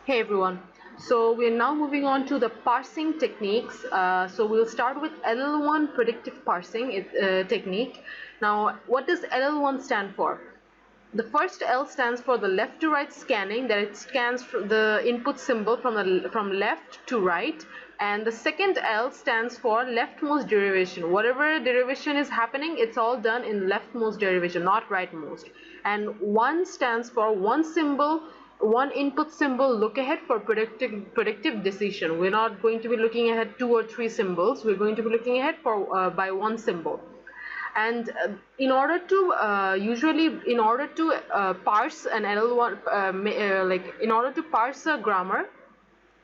Hey everyone, so we're now moving on to the parsing techniques. So we'll start with LL1 predictive parsing technique. Now, what does LL1 stand for? The first L stands for the left to right scanning, that it scans the input symbol from left to right, and the second L stands for leftmost derivation. Whatever derivation is happening, it's all done in leftmost derivation, not rightmost. And 1 stands for one symbol, one input symbol look ahead for predictive decision. We're not going to be looking ahead 2 or 3 symbols. We're going to be looking ahead for by one symbol. And in order to parse an LL1 in order to parse a grammar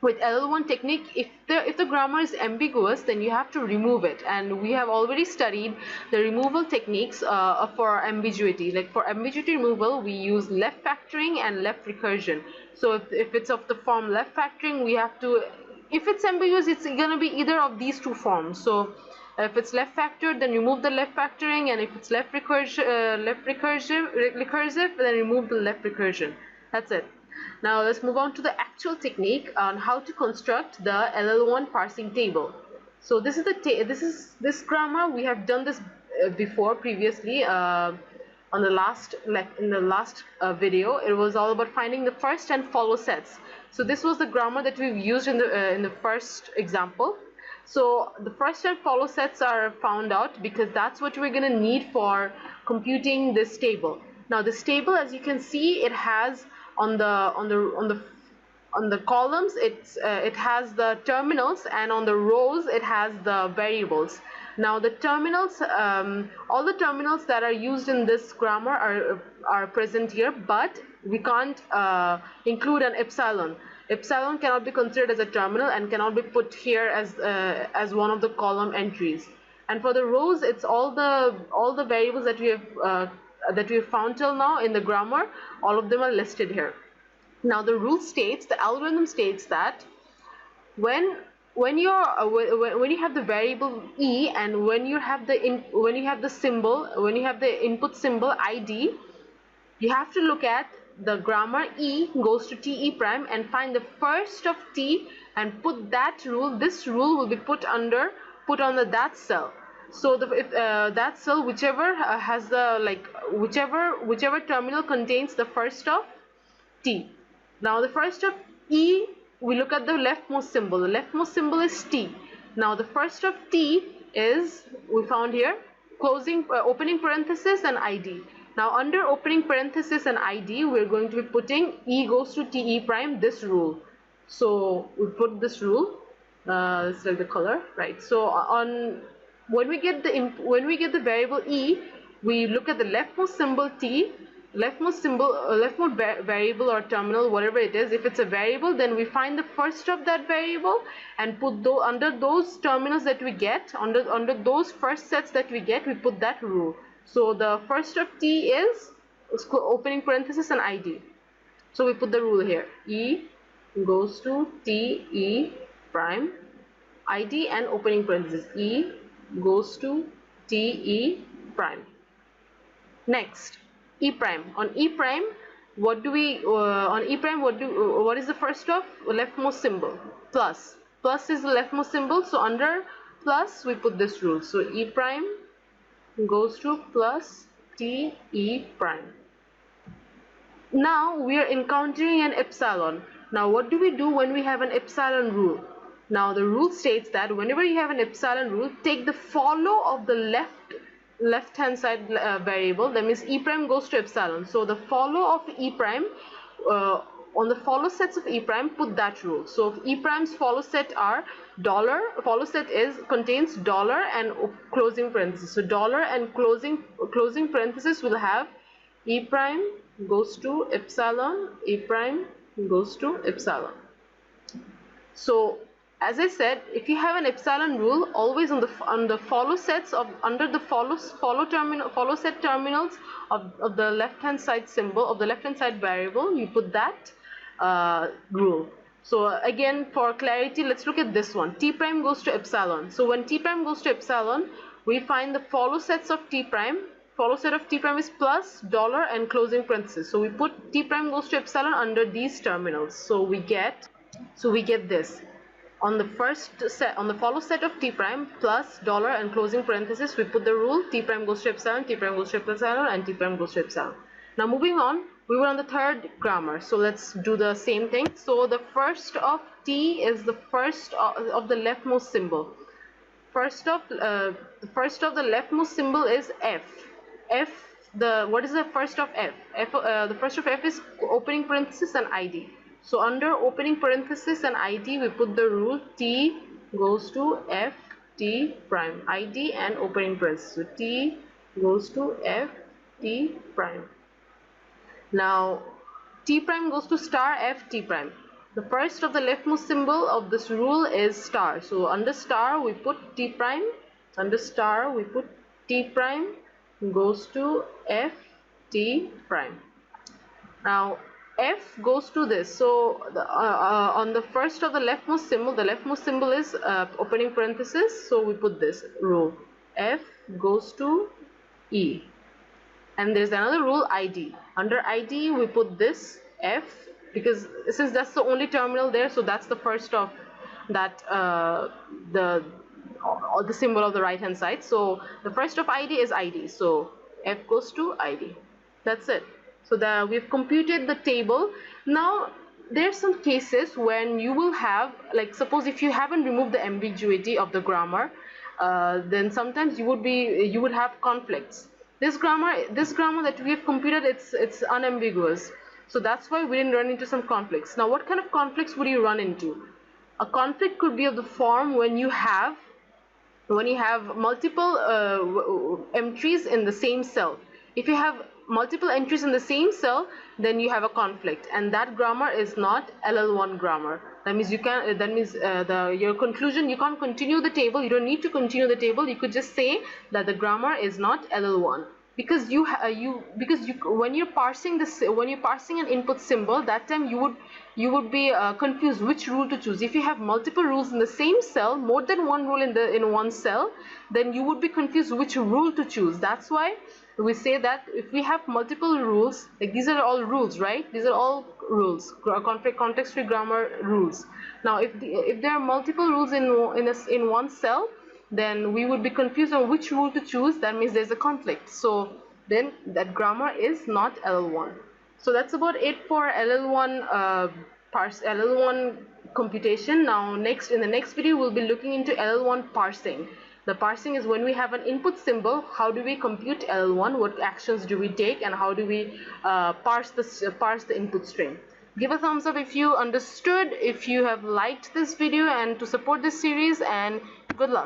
with LL1 technique, if the grammar is ambiguous, then you have to remove it, and we have already studied the removal techniques for ambiguity. Like for ambiguity removal, we use left factoring and left recursion. So if it's of the form left factoring, we have to, if it's ambiguous, it's going to be either of these two forms. So if it's left factored, then remove the left factoring, and if it's left recursive, then remove the left recursion. That's it. Now let's move on to the actual technique on how to construct the LL1 parsing table. So this is this grammar. We have done this previously on the last video. It was all about finding the first and follow sets. So this was the grammar that we've used in the first example. So the first and follow sets are found out because that's what we're going to need for computing this table. Now this table, as you can see, it has on the columns it has the terminals, and on the rows it has the variables. Now the terminals, all the terminals that are used in this grammar are present here, but we can't include an epsilon. Epsilon cannot be considered as a terminal and cannot be put here as one of the column entries. And for the rows, it's all the variables that we have found till now in the grammar. All of them are listed here. Now the rule states, the algorithm states that when you have the variable e, and when you have the input symbol id, you have to look at the grammar e goes to te prime and find the first of t and put that rule. This rule will be put under that cell. So that cell, whichever has the whichever terminal contains the first of t. Now the first of e, we look at the leftmost symbol. The leftmost symbol is t. Now the first of t is, we found here, opening parenthesis and id. Now under opening parenthesis and id, we're going to be putting e goes to te prime, this rule. So we put this rule. Let's select the color, right? So when we get the variable e, we look at the leftmost symbol t, leftmost variable or terminal, whatever it is. If it's a variable, then we find the first of that variable and put under those terminals that we get, under those first sets that we get, we put that rule. So the first of t is opening parenthesis and id. So we put the rule here. E goes to te prime, id and opening parenthesis. E goes to te prime. Next, e prime. On e prime, what is the first of leftmost symbol? Plus. Plus is the leftmost symbol. So under plus, we put this rule. So e prime goes to plus te prime. Now we are encountering an epsilon. Now what do we do when we have an epsilon rule? Now the rule states that whenever you have an epsilon rule, take the follow of the left hand side variable. That means e prime goes to epsilon. So the follow of e prime, on the follow sets of e prime, put that rule. So if e prime's follow set are dollar, follow set contains dollar and closing parenthesis. So dollar and closing parenthesis will have e prime goes to epsilon, e prime goes to epsilon. So as I said, if you have an epsilon rule, always on the follow sets under the follow set terminals of the left hand side symbol of the left hand side variable, you put that rule. So again, for clarity, let's look at this one. T prime goes to epsilon. So when T prime goes to epsilon, we find the follow sets of T prime follow set of t prime is plus dollar and closing parenthesis. So we put t prime goes to epsilon under these terminals. So we get this. On the follow set of t prime plus dollar and closing parenthesis, we put the rule t prime goes to epsilon, t prime goes to epsilon, and t prime goes to epsilon. Now moving on, we were on the third grammar, so let's do the same thing. So the first of t is the first of the leftmost symbol. The first of the leftmost symbol is f. What is the first of f? The first of f is opening parenthesis and id. So under opening parenthesis and id, we put the rule t goes to f t prime, id and opening parenthesis. So t goes to f t prime. Now t prime goes to star f t prime. The first of the leftmost symbol of this rule is star. So under star we put t prime. Under star we put t prime goes to f t prime. Now f goes to this. So on the first of the leftmost symbol is opening parenthesis. So we put this rule. F goes to e. And there's another rule id. Under id we put this f, because since that's the only terminal there, so that's the first of that the symbol of the right hand side. So the first of id is id, so f goes to id. That's it. So we've computed the table. Now there's some cases when you will have, like suppose if you haven't removed the ambiguity of the grammar, then sometimes you would have conflicts. This grammar that we have computed, it's unambiguous. So that's why we didn't run into some conflicts. Now what kind of conflicts would you run into? A conflict could be of the form when you have multiple entries in the same cell. If you have multiple entries in the same cell, then you have a conflict, and that grammar is not LL1 grammar. That means your conclusion, you can't continue the table. You don't need to continue the table. You could just say that the grammar is not LL1, because when you're parsing an input symbol, that time you would be confused which rule to choose. If you have multiple rules in the same cell, more than one rule in one cell, then you would be confused which rule to choose. That's why we say that if we have multiple rules, like these are all rules, right? These are all rules, context-free grammar rules. Now if there are multiple rules in one cell, then we would be confused on which rule to choose. That means there's a conflict. So then that grammar is not LL1. So that's about it for LL1 LL1 computation. Now in the next video we'll be looking into LL1 parsing. The parsing is when we have an input symbol, how do we compute LL1, what actions do we take, and how do we parse the input string. Give a thumbs up if you understood, if you have liked this video, and to support this series, and good luck.